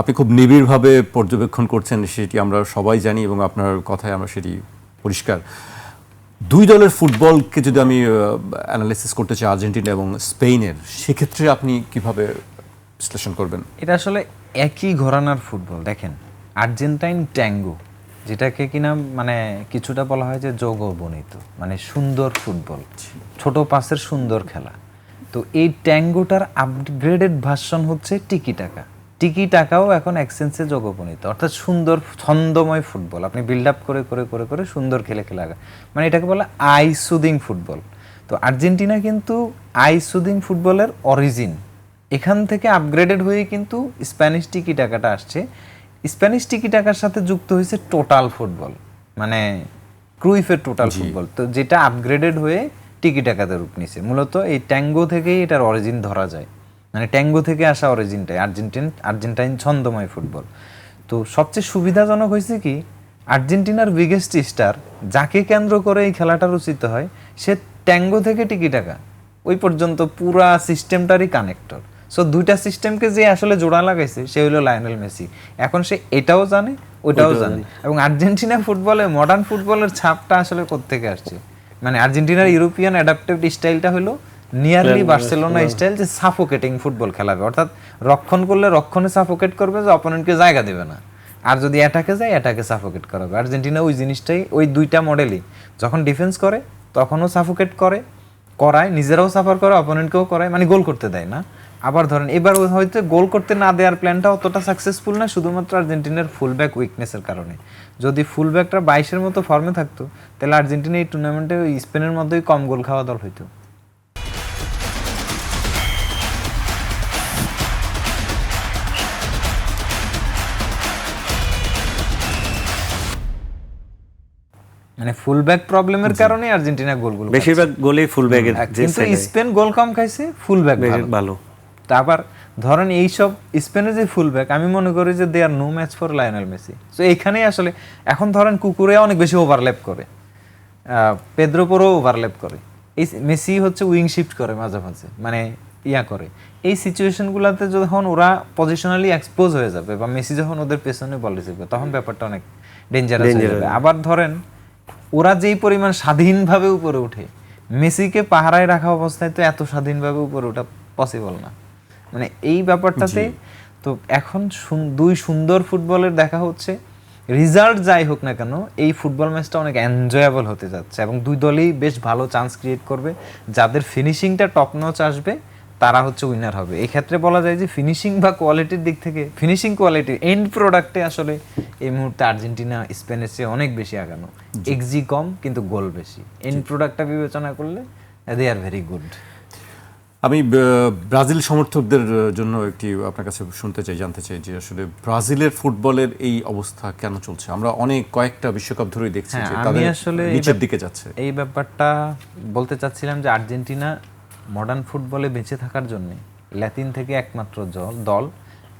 আপনি খুব নিবিড়ভাবে পর্যবেক্ষণ করছেন, সেটি আমরা সবাই জানি এবং আপনার কথায় আমরা সেটি পরিষ্কার। দুই দলের ফুটবলকে যদি আমি অ্যানালাইসিস করতে চাই, আর্জেন্টিনা এবং স্পেনের, সেক্ষেত্রে আপনি কিভাবে বিশ্লেষণ করবেন? এটা আসলে একই ঘরানার ফুটবল। দেখেন, আর্জেন্টাইন ট্যাঙ্গো, যেটাকে কিনা মানে কিছুটা বলা হয় যে যোগবর্ণিত, মানে সুন্দর ফুটবল, ছোট পাসের সুন্দর খেলা। তো এই ট্যাঙ্গোটার আপগ্রেডেড ভার্সন হচ্ছে টিকি টাকা। টিকি টাকাও এখন এক্সেন্সে যোগবর্ণিত, অর্থাৎ সুন্দর ছন্দময় ফুটবল। আপনি বিল্ড আপ করে করে করে করে সুন্দর খেলে খেলে আগা, মানে এটাকে বলে আই সুদিং ফুটবল। তো আর্জেন্টিনা কিন্তু আই সুদিং ফুটবলের অরিজিন, এখান থেকে আপগ্রেডেড হয়ে কিন্তু স্প্যানিশ টিকি টাকাটা আসছে। স্প্যানিশ টিকি টাকার সাথে যুক্ত হয়েছে টোটাল ফুটবল, মানে ক্রুইফের টোটাল ফুটবল, তো যেটা আপগ্রেডেড হয়ে টিকি টাকাতে রূপ নিছে। মূলত এই ট্যাঙ্গো থেকেই এটার অরিজিন ধরা যায়, মানে ট্যাঙ্গো থেকে আসা অরিজিনটাই আর্জেন্টাইন ছন্দময় ফুটবল। তো সবচেয়ে সুবিধাজনক হয়েছে কি, আর্জেন্টিনার বিগেস্ট স্টার, যাকে কেন্দ্র করে এই খেলাটা রচিত হয়, সে ট্যাঙ্গো থেকে টিকি টাকা ওই পর্যন্ত পুরা সিস্টেমটারই কানেক্টর। সো দুইটা সিস্টেমকে যে আসলে জোড়া লাগাইছে সে হলো লায়নেল মেসি। এখন সে এটাও জানে, ওটাও জানে। এবং আর্জেন্টিনা ফুটবলে, মডার্ন ফুটবলের ছাপটা আসলে কোত্থেকে আসছে, মানে আর্জেন্টিনার ইউরোপিয়ান অ্যাডাপ্টেড স্টাইলটা হলো নিয়ারলি বার্সেলোনা স্টাইল, যে সাফোকেটিং ফুটবল খেলাবে, অর্থাৎ রক্ষণ করলে রক্ষণে সাফোকেট করবে, যে অপোনেন্টকে জায়গা দেবে না, আর যদি অ্যাটাকে যায় অ্যাটাকে সাফোকেট করাবে। আর্জেন্টিনা ওই জিনিসটাই, ওই দুইটা মডেলই, যখন ডিফেন্স করে তখনও সাফোকেট করায়, নিজেরাও সাফার করে, অপোনেন্টকেও করায়, মানে গোল করতে দেয় না। আবার ধরেন এবার হয়তো গোল করতে না দেওয়ার প্ল্যানটা অতটা সাকসেসফুল না, শুধুমাত্র আর্জেন্টিনার ফুলব্যাক উইকনেসের কারণে। যদি ফুলব্যাকটা 22-এর মতো ফর্মে থাকতো, তাহলে আর্জেন্টিনা এই টুর্নামেন্টে ওই স্পেনের মধ্যেই কম গোল খাওয়া দল হইতো। মানে ফুলব্যাক প্রবলেমের কারণে আর্জেন্টিনা গোলগুলো বেশিরভাগ গোলই ফুলব্যাকের, কিন্তু স্পেন গোল কম খাইছে, ফুলব্যাক ভালো। তারপর ধরেন এইসব স্পেনের যে ফুলব্যাক, আমি মনে করি যে they are no match for Lionel Messi. তো এইখানেই আসলে এখন ধরেন কুকুরে অনেক বেশি ওভারল্যাপ করে, পেদ্রো পোরো ওভারল্যাপ করে, এই মেসি হচ্ছে উইং শিফট করে মাঝে মাঝে, মানে ইয়া করে। এই সিচুয়েশনগুলোতে যখন ওরা পজিশনালি এক্সপোজ হয়ে যাবে, বা মেসি যখন ওদের পেছনে বল রিসিভ করবে, তখন ব্যাপারটা অনেক ডেঞ্জারাস হয়ে যাবে। আবার ধরেন ওরা যেই পরিমাণ স্বাধীনভাবে উপরে ওঠে, মেসিকে পাহারায় রাখা অবস্থায় তো এত স্বাধীনভাবে উপরে ওঠা পসিবল না, মানে এই ব্যাপারটাতে। তো এখন দুই সুন্দর ফুটবলের দেখা হচ্ছে, রেজাল্ট যাই হোক না কেন এই ফুটবল ম্যাচটা অনেক এনজয়েবল হতে যাচ্ছে, এবং দুই দলই বেশ ভালো চান্স ক্রিয়েট করবে। যাদের ফিনিশিংটা টপ নচ আসবে তারা হচ্ছে উইনার হবে। এই ক্ষেত্রে বলা যায় যে ফিনিশিং বা কোয়ালিটির দিক থেকে, ফিনিশিং কোয়ালিটি এন্ড প্রোডাক্টে আসলে এই মুহূর্তে আর্জেন্টিনা স্পেনের চেয়ে অনেক বেশি আগানো। এক্সজি কম কিন্তু গোল বেশি, এন্ড প্রোডাক্টটা বিবেচনা করলে দে আর ভেরি গুড। আমি ব্রাজিল সমর্থকদের জন্য একটি আপনার কাছে শুনতে চাই, জানতে চাই যে আসলে ব্রাজিলের ফুটবলের এই অবস্থা কেন চলছে? আমরা কয়েকটা বিশ্বকাপ ধরেই দেখছি যে তাদের আসলে নিচের দিকে যাচ্ছে। এই ব্যাপারটা বলতে চাচ্ছিলাম যে আর্জেন্টিনা মডার্ন ফুটবলে বেঁচে থাকার জন্য ল্যাতিন থেকে একমাত্র দল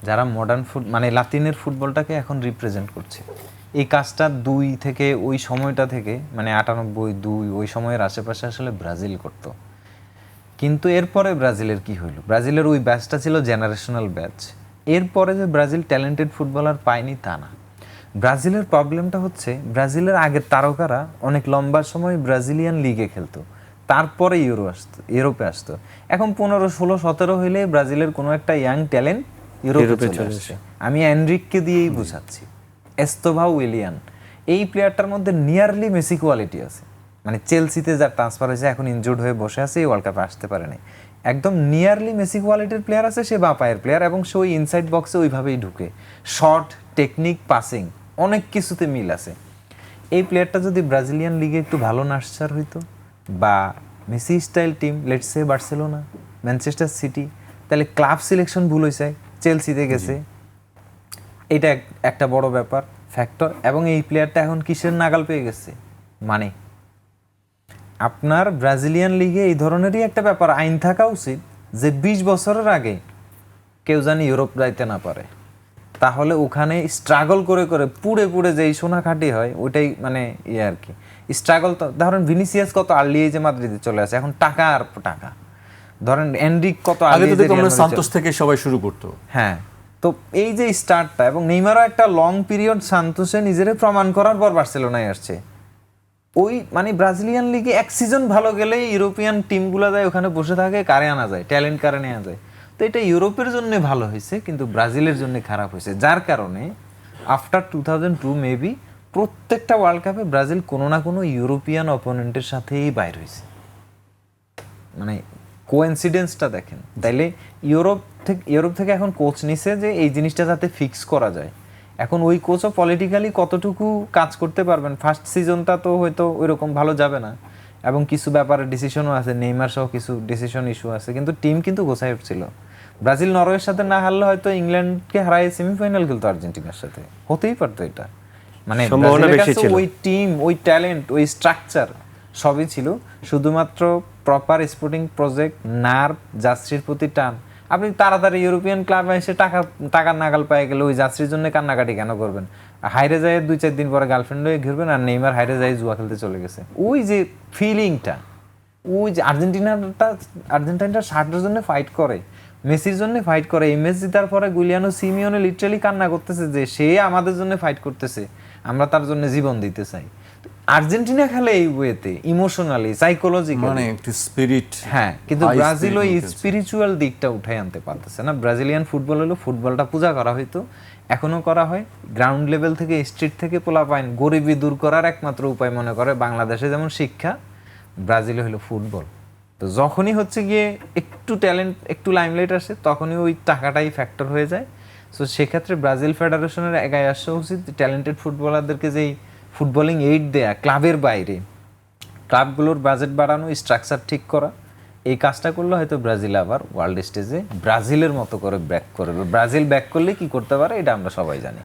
যারা মডার্ন মানে লাতিনের ফুটবলটাকে এখন রিপ্রেজেন্ট করছে। এই কাজটা ওই সময়টা থেকে, মানে 98-2 ওই সময়ের আশেপাশে আসলে ব্রাজিল করতো। কিন্তু এরপরে ব্রাজিলের কি হইল, ব্রাজিলের ওই ব্যাচটা ছিল জেনারেশনাল ব্যাচ। এরপরে যে ব্রাজিল ট্যালেন্টেড ফুটবলার পায়নি তা না। ব্রাজিলের প্রবলেমটা হচ্ছে, ব্রাজিলের আগের তারকারা অনেক লম্বা সময় ব্রাজিলিয়ান লিগে খেলতো, তারপরে ইউরোপে আসতো। এখন 15, 16, 17 হইলে ব্রাজিলের কোনো একটা ইয়াং ট্যালেন্ট ইউরোপে চলে আসছে। আমি এনরিককে দিয়েই বুঝাচ্ছি, এস্তোভাও উইলিয়ান, এই প্লেয়ারটার মধ্যে নিয়ারলি মেসি কোয়ালিটি আছে। মানে চেলসিতে যার ট্রান্সফার হয়েছে, এখন ইনজুর্ড হয়ে বসে আছে, এই ওয়ার্ল্ড কাপে আসতে পারে নাই, একদম নিয়ারলি মেসি কোয়ালিটির প্লেয়ার আছে। সে বাঁ পায়ের প্লেয়ার, এবং সে ওই ইনসাইড বক্সে ওইভাবেই ঢুকে, শর্ট, টেকনিক, পাসিং অনেক কিছুতে মিল আছে। এই প্লেয়ারটা যদি ব্রাজিলিয়ান লিগে একটু ভালো নার্সার হইতো, বা Messi style team, let's say Barcelona, Manchester city, তাহলে ক্লাব সিলেকশন ভুল হয়েছে, চেলসিতে গেছে, এটা একটা বড় ব্যাপার, ফ্যাক্টর। এবং এই প্লেয়ারটা এখন কিসের নাগাল পেয়ে গেছে, মানে আপনার ব্রাজিলিয়ান লিগে এই ধরনেরই একটা ব্যাপার আইন থাকা উচিত যে 20 বছরের আগে কেউ জানি ইউরোপ যাইতে না পারে, তাহলে ওখানে স্ট্রাগল করে করে পুড়ে যেই সোনা খাটি হয় ওইটাই মানে আর কি স্ট্রাগল। তো ধরেন ভিনিসিয়াস কত আর্লি এজে মাদ্রিদে চলে আসে, এখন টাকা আর টাকা। ধরেন এনরিক কত আর্লি এজে সান্তোস থেকে সবাই শুরু করতো। হ্যাঁ, তো এই যে স্টার্টটা, এবং নেইমারও একটা লং পিরিয়ড সান্তোসে নিজেরে প্রমাণ করার পর বার্সেলোনায় আসছে। ওই মানে ব্রাজিলিয়ান লিগে এক সিজন ভালো গেলে ইউরোপিয়ান টিমগুলো যায় ওখানে বসে থাকে, কারে আনা যায়, ট্যালেন্ট কারে নেওয়া যায়। তো এটা ইউরোপের জন্য ভালো হয়েছে, কিন্তু ব্রাজিলের জন্য খারাপ হয়েছে, যার কারণে আফটার 2002 মেবি প্রত্যেকটা ওয়ার্ল্ড কাপে ব্রাজিল কোনো না কোনো ইউরোপিয়ান অপোনেন্টের সাথেই বাইর হয়েছে। মানে কোইন্সিডেন্সটা দেখেন। তাইলে ইউরোপ থেকে এখন কোচ নিছে যে এই জিনিসটা যাতে ফিক্স করা যায়। এখন ওই কোচও পলিটিক্যালি কতটুকু কাজ করতে পারবেন, ফার্স্ট সিজনটা তো হয়তো ওইরকম ভালো যাবে না, এবং কিছু ব্যাপারে ডিসিশনও আছে, নেইমার সহ কিছু ডিসিশন ইস্যু আছে, কিন্তু টিম কিন্তু গোছায় উঠছিল। ব্রাজিল নরওয়ের সাথে না হারলে হয়তো ইংল্যান্ডকে হারায় সেমিফাইনাল খেলতো আর্জেন্টিনার সাথে, হতেই পারতো এটা। মানে ব্রাজিলের কাছে ওই টিম, ওই ট্যালেন্ট, ওই স্ট্রাকচার সবই ছিল, শুধুমাত্র প্রপার স্পোর্টিং প্রজেক্ট, নার্ভ, জার্সির প্রতি টান। আপনি তাড়াতাড়ি ইউরোপিয়ান ক্লাবে এসে টাকার নাগাল পায়ে গেলে ওই জার্সির জন্য কান্নাকাটি কেন করবেন? হাইরে যায় 2-4 দিন পরে গার্লফ্রেন্ড হয়ে ঘুরবেন, আর নেইমার হাইরে যায় জুয়া খেলতে চলে গেছে। ওই যে ফিলিংটা, ওই যে আর্জেন্টিনাটা শার্টের জন্য ফাইট করে, মেসির জন্য ফাইট করে। এই ম্যাচ জিতার পরে গুলিয়ানো সিমিওনে লিটারালি কান্না করতেছে যে সে আমাদের জন্য ফাইট করতেছে, আমরা তার জন্য জীবন দিতে চাই। আর্জেন্টিনা খেলে এই ওয়েতে, ইমোশনালি, সাইকোলজিক্যালি, মানে একটু স্পিরিট। হ্যাঁ, কিন্তু ব্রাজিল ওই স্পিরিচুয়াল দিকটা উঠাই আনতে পারতেছে না। ব্রাজিলিয়ান ফুটবল হলো, ফুটবলটা পূজা করা হয়তো, এখনো করা হয়। গ্রাউন্ড লেভেল থেকে, স্ট্রিট থেকে পোলাপাইন গরিবি দূর করার একমাত্র উপায় মনে করে বাংলাদেশে যেমন শিক্ষা, ব্রাজিলে হলো ফুটবল। তো যখনই হচ্ছে গিয়ে একটু ট্যালেন্ট, একটু লাইমলাইট আসে, তখনই ওই টাকাটাই ফ্যাক্টর হয়ে যায়। সো সেক্ষেত্রে ব্রাজিল ফেডারেশনের এগায় আসা উচিত ট্যালেন্টেড ফুটবলারদেরকে যেই ফুটবলিং এইড দেয়া, ক্লাবের বাইরে ক্লাবগুলোর বাজেট বাড়ানো, স্ট্রাকচার ঠিক করা, এই কাজটা করলে হয়তো ব্রাজিল আবার ওয়ার্ল্ড স্টেজে ব্রাজিলের মতো করে ব্যাক করবে। ব্রাজিল ব্যাক করলে কি করতে পারে এটা আমরা সবাই জানি।